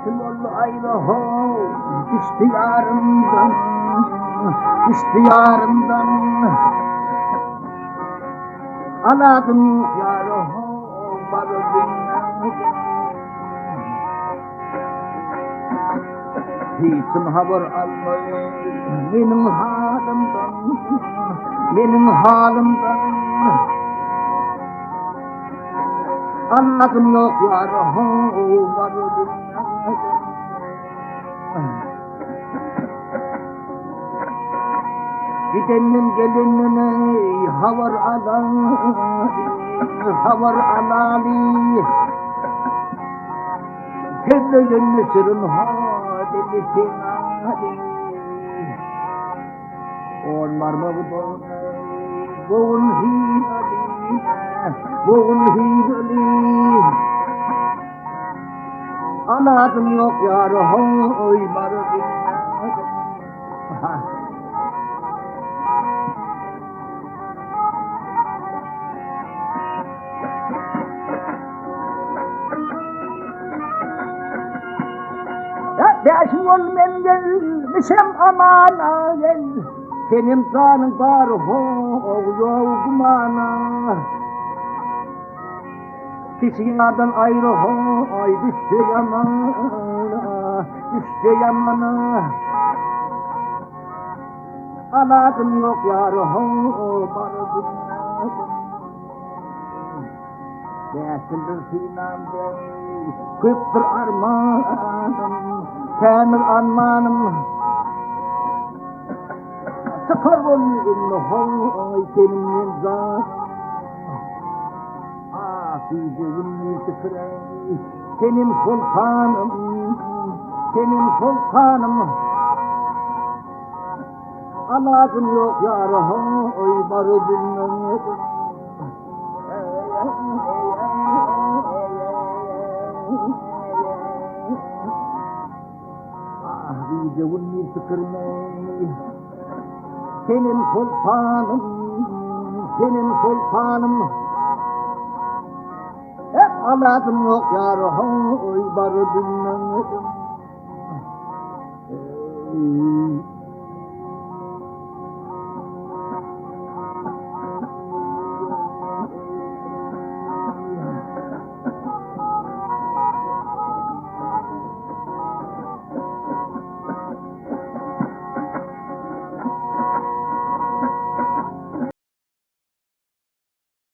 Kim oldu ayrı ho, ihtiyarımdan, ihtiyarımdan. Aladım yar ho, barı dünyada. Hiçim haber almayın benim halimden, benim halimden. Anladım yok yar ho, barı dünyada. Gidenin gelinine havar alali, havar alali. Kendine sırın hadeli sinali. Onlar mı bu boğun hilali, boğun hilali. Anladım yok yar hoy barı dünyada. Beşin ol men gelmişem amana gel. Senin canın var ho yok mana. Kişilerden ayrı ho ay düştü yamana, düştü yamana. Anladım yok yar ho barı dünyada. Beşindir sinamda köptür armanım, temir armanım. Sıkar ol ünlü hoy senin zat. Afize ünlü sıkırey senin sultanım, senin sultanım. Anladım yok yar hoy barı dünyada. Afize ünlü sıkırey senin sultanım, senin sultanım. Hep anladım yok yar hoy barı dünyada.